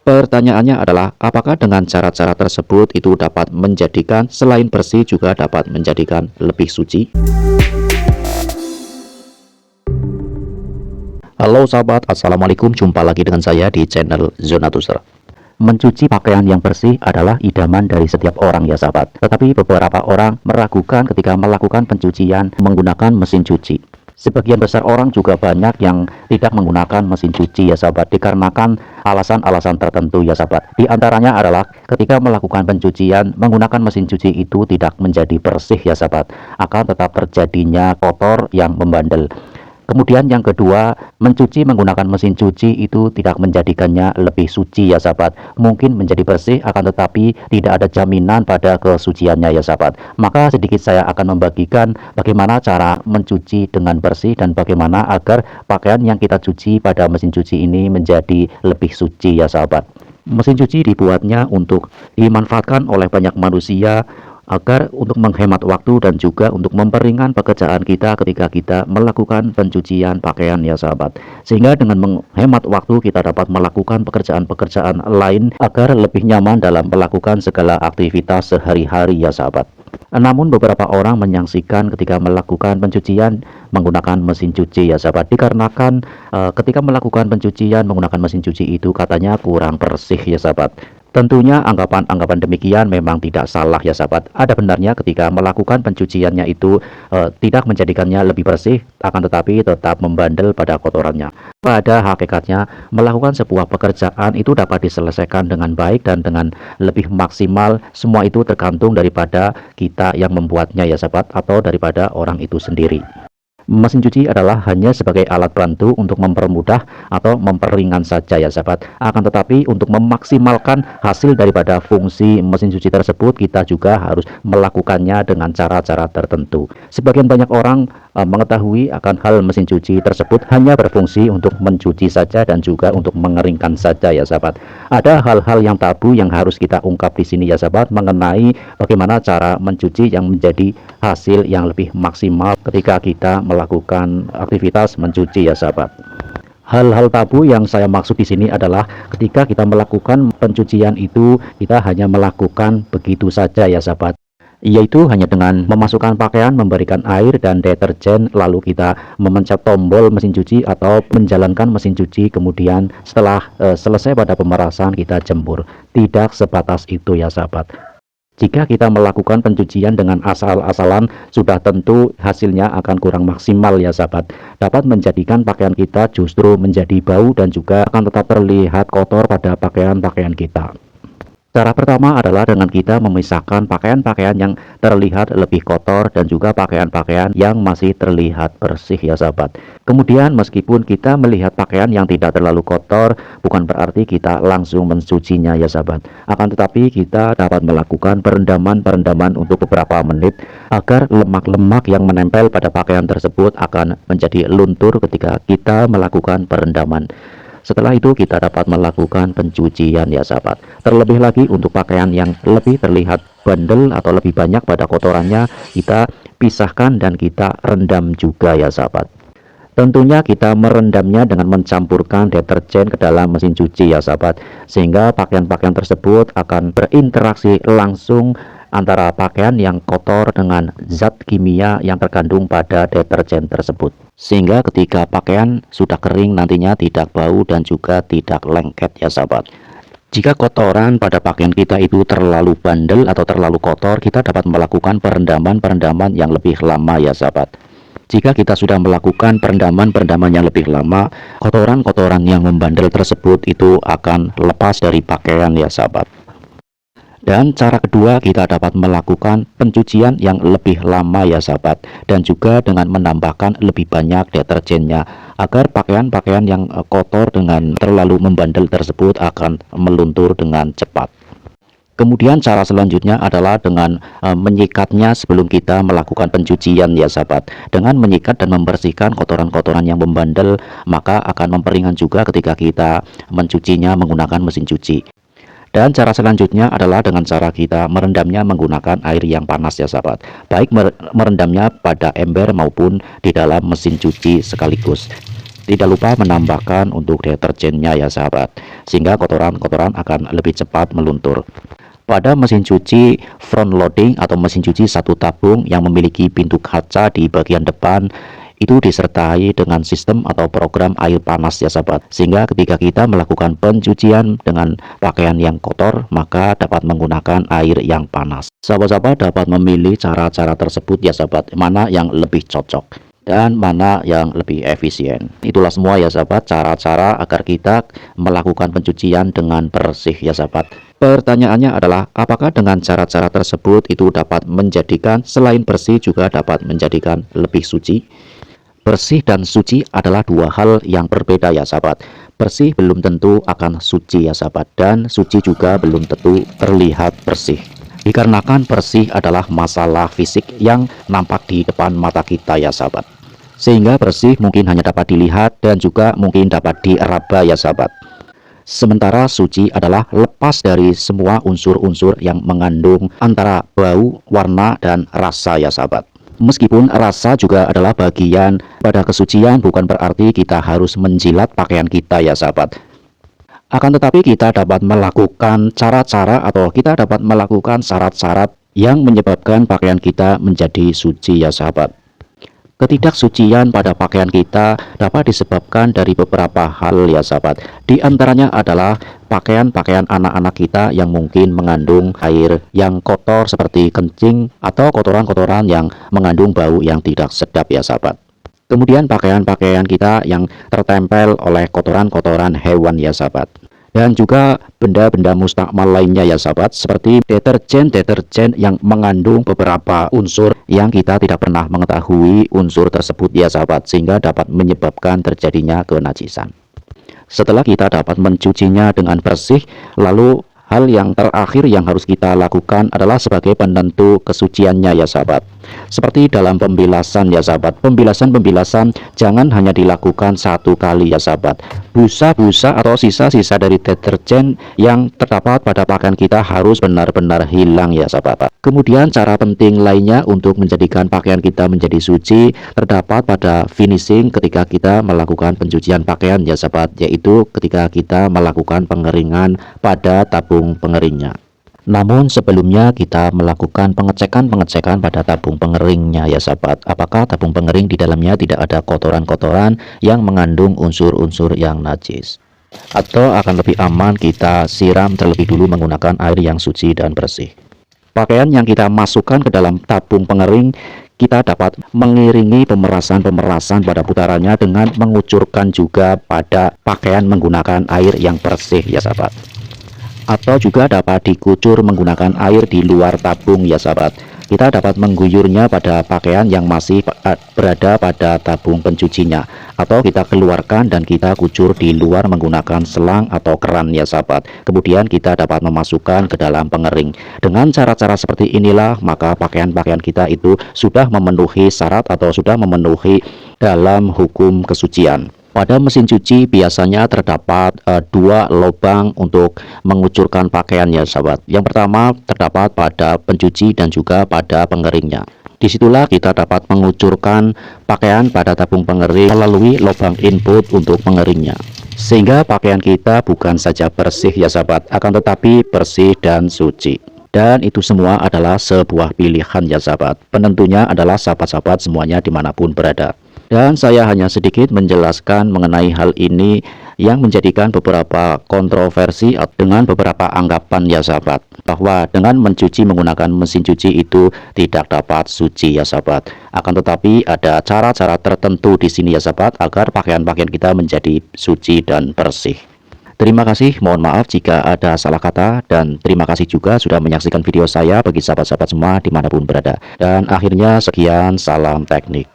Pertanyaannya adalah, apakah dengan cara-cara tersebut itu dapat menjadikan selain bersih juga dapat menjadikan lebih suci? Halo sahabat, assalamualaikum. Jumpa lagi dengan saya di channel Zona Tusra. Mencuci pakaian yang bersih adalah idaman dari setiap orang ya sahabat. Tetapi beberapa orang meragukan ketika melakukan pencucian menggunakan mesin cuci. Sebagian besar orang juga banyak yang tidak menggunakan mesin cuci ya sahabat, dikarenakan alasan-alasan tertentu ya sahabat. Di antaranya adalah ketika melakukan pencucian menggunakan mesin cuci itu tidak menjadi bersih ya sahabat, akan tetap terjadinya kotor yang membandel. Kemudian yang kedua, mencuci menggunakan mesin cuci itu tidak menjadikannya lebih suci ya sahabat. Mungkin menjadi bersih akan tetapi tidak ada jaminan pada kesuciannya ya sahabat. Maka sedikit saya akan membagikan bagaimana cara mencuci dengan bersih dan bagaimana agar pakaian yang kita cuci pada mesin cuci ini menjadi lebih suci ya sahabat. Mesin cuci dibuatnya untuk dimanfaatkan oleh banyak manusia agar untuk menghemat waktu dan juga untuk memperingan pekerjaan kita ketika kita melakukan pencucian pakaian ya sahabat. Sehingga dengan menghemat waktu kita dapat melakukan pekerjaan-pekerjaan lain agar lebih nyaman dalam melakukan segala aktivitas sehari-hari ya sahabat. Namun beberapa orang menyaksikan ketika melakukan pencucian menggunakan mesin cuci ya sahabat, dikarenakan ketika melakukan pencucian menggunakan mesin cuci itu katanya kurang bersih ya sahabat. Tentunya anggapan-anggapan demikian memang tidak salah ya sahabat. Ada benarnya ketika melakukan pencuciannya itu tidak menjadikannya lebih bersih, akan tetapi tetap membandel pada kotorannya. Pada hakikatnya melakukan sebuah pekerjaan itu dapat diselesaikan dengan baik dan dengan lebih maksimal. Semua itu tergantung daripada kita yang membuatnya ya sahabat, atau daripada orang itu sendiri. Mesin cuci adalah hanya sebagai alat bantu untuk mempermudah atau memperingan saja ya sahabat. Akan tetapi untuk memaksimalkan hasil daripada fungsi mesin cuci tersebut, kita juga harus melakukannya dengan cara-cara tertentu. Sebagian banyak orang mengetahui akan hal mesin cuci tersebut hanya berfungsi untuk mencuci saja dan juga untuk mengeringkan saja ya sahabat. Ada hal-hal yang tabu yang harus kita ungkap di sini ya sahabat, mengenai bagaimana cara mencuci yang menjadi hasil yang lebih maksimal ketika kita melakukan aktivitas mencuci ya sahabat. Hal-hal tabu yang saya maksud di sini adalah ketika kita melakukan pencucian itu kita hanya melakukan begitu saja ya sahabat, yaitu hanya dengan memasukkan pakaian, memberikan air dan deterjen, lalu kita memencet tombol mesin cuci atau menjalankan mesin cuci, kemudian setelah selesai pada pemerasan kita jemur. Tidak sebatas itu ya sahabat. Jika kita melakukan pencucian dengan asal-asalan, sudah tentu hasilnya akan kurang maksimal ya sahabat. Dapat menjadikan pakaian kita justru menjadi bau dan juga akan tetap terlihat kotor pada pakaian-pakaian kita. Cara pertama adalah dengan kita memisahkan pakaian-pakaian yang terlihat lebih kotor dan juga pakaian-pakaian yang masih terlihat bersih ya sahabat. Kemudian meskipun kita melihat pakaian yang tidak terlalu kotor, bukan berarti kita langsung mencucinya ya sahabat. Akan tetapi kita dapat melakukan perendaman untuk beberapa menit agar lemak-lemak yang menempel pada pakaian tersebut akan menjadi luntur ketika kita melakukan perendaman. Setelah itu kita dapat melakukan pencucian ya sahabat. Terlebih lagi untuk pakaian yang lebih terlihat bandel atau lebih banyak pada kotorannya, kita pisahkan dan kita rendam juga ya sahabat. Tentunya kita merendamnya dengan mencampurkan deterjen ke dalam mesin cuci ya sahabat, sehingga pakaian-pakaian tersebut akan berinteraksi langsung antara pakaian yang kotor dengan zat kimia yang terkandung pada deterjen tersebut, sehingga ketika pakaian sudah kering nantinya tidak bau dan juga tidak lengket ya sahabat. Jika kotoran pada pakaian kita itu terlalu bandel atau terlalu kotor, kita dapat melakukan perendaman yang lebih lama ya sahabat. Jika kita sudah melakukan perendaman yang lebih lama, kotoran-kotoran yang membandel tersebut itu akan lepas dari pakaian ya sahabat. Dan cara kedua, kita dapat melakukan pencucian yang lebih lama ya sahabat, dan juga dengan menambahkan lebih banyak deterjennya agar pakaian-pakaian yang kotor dengan terlalu membandel tersebut akan meluntur dengan cepat. Kemudian cara selanjutnya adalah dengan menyikatnya sebelum kita melakukan pencucian ya sahabat. Dengan menyikat dan membersihkan kotoran-kotoran yang membandel, maka akan memperingan juga ketika kita mencucinya menggunakan mesin cuci. Dan cara selanjutnya adalah dengan cara kita merendamnya menggunakan air yang panas ya sahabat. Baik merendamnya pada ember maupun di dalam mesin cuci sekaligus. Tidak lupa menambahkan untuk deterjennya ya sahabat, sehingga kotoran-kotoran akan lebih cepat meluntur. Pada mesin cuci front loading atau mesin cuci satu tabung yang memiliki pintu kaca di bagian depan, itu disertai dengan sistem atau program air panas ya sahabat, sehingga ketika kita melakukan pencucian dengan pakaian yang kotor maka dapat menggunakan air yang panas. Sahabat-sahabat dapat memilih cara-cara tersebut ya sahabat, mana yang lebih cocok dan mana yang lebih efisien. Itulah semua ya sahabat, cara-cara agar kita melakukan pencucian dengan bersih ya sahabat. Pertanyaannya adalah, apakah dengan cara-cara tersebut itu dapat menjadikan selain bersih juga dapat menjadikan lebih suci? Bersih dan suci adalah dua hal yang berbeda ya sahabat. Bersih belum tentu akan suci ya sahabat, dan suci juga belum tentu terlihat bersih. Dikarenakan bersih adalah masalah fisik yang nampak di depan mata kita ya sahabat. Sehingga bersih mungkin hanya dapat dilihat dan juga mungkin dapat diraba ya sahabat. Sementara suci adalah lepas dari semua unsur-unsur yang mengandung antara bau, warna, dan rasa ya sahabat. Meskipun rasa juga adalah bagian pada kesucian, bukan berarti kita harus menjilat pakaian kita ya sahabat. Akan tetapi kita dapat melakukan cara-cara atau kita dapat melakukan syarat-syarat yang menyebabkan pakaian kita menjadi suci ya sahabat. Ketidaksucian pada pakaian kita dapat disebabkan dari beberapa hal ya sahabat. Di antaranya adalah pakaian-pakaian anak-anak kita yang mungkin mengandung air yang kotor seperti kencing atau kotoran-kotoran yang mengandung bau yang tidak sedap ya sahabat. Kemudian pakaian-pakaian kita yang tertempel oleh kotoran-kotoran hewan ya sahabat. Dan juga benda-benda mustakmal lainnya ya sahabat, seperti deterjen-deterjen yang mengandung beberapa unsur yang kita tidak pernah mengetahui unsur tersebut ya sahabat, sehingga dapat menyebabkan terjadinya kenajisan. Setelah kita dapat mencucinya dengan bersih, lalu hal yang terakhir yang harus kita lakukan adalah sebagai penentu kesuciannya ya sahabat. Seperti dalam pembilasan ya sahabat, pembilasan jangan hanya dilakukan satu kali ya sahabat. Busa-busa atau sisa-sisa dari deterjen yang terdapat pada pakaian kita harus benar-benar hilang ya sahabat. Kemudian cara penting lainnya untuk menjadikan pakaian kita menjadi suci terdapat pada finishing ketika kita melakukan pencucian pakaian ya sahabat, yaitu ketika kita melakukan pengeringan pada tabung pengeringnya. Namun sebelumnya kita melakukan pengecekan pada tabung pengeringnya ya sahabat. Apakah tabung pengering di dalamnya tidak ada kotoran-kotoran yang mengandung unsur-unsur yang najis? Atau akan lebih aman kita siram terlebih dulu menggunakan air yang suci dan bersih. Pakaian yang kita masukkan ke dalam tabung pengering, kita dapat mengiringi pemerasan pada putarannya dengan mengucurkan juga pada pakaian menggunakan air yang bersih ya sahabat. Atau juga dapat dikucur menggunakan air di luar tabung ya sahabat. Kita dapat mengguyurnya pada pakaian yang masih berada pada tabung pencucinya, atau kita keluarkan dan kita kucur di luar menggunakan selang atau keran ya sahabat. Kemudian kita dapat memasukkan ke dalam pengering. Dengan cara-cara seperti inilah maka pakaian-pakaian kita itu sudah memenuhi syarat atau sudah memenuhi dalam hukum kesucian. Pada mesin cuci biasanya terdapat dua lubang untuk mengucurkan pakaian ya sahabat. Yang pertama terdapat pada pencuci dan juga pada pengeringnya. Disitulah kita dapat mengucurkan pakaian pada tabung pengering melalui lubang input untuk pengeringnya. Sehingga pakaian kita bukan saja bersih ya sahabat, akan tetapi bersih dan suci. Dan itu semua adalah sebuah pilihan ya sahabat. Penentunya adalah sahabat-sahabat semuanya dimanapun berada. Dan saya hanya sedikit menjelaskan mengenai hal ini yang menjadikan beberapa kontroversi dengan beberapa anggapan ya sahabat, bahwa dengan mencuci menggunakan mesin cuci itu tidak dapat suci ya sahabat. Akan tetapi ada cara-cara tertentu di sini ya sahabat agar pakaian-pakaian kita menjadi suci dan bersih. Terima kasih, mohon maaf jika ada salah kata, dan terima kasih juga sudah menyaksikan video saya bagi sahabat-sahabat semua dimanapun berada. Dan akhirnya sekian, salam teknik.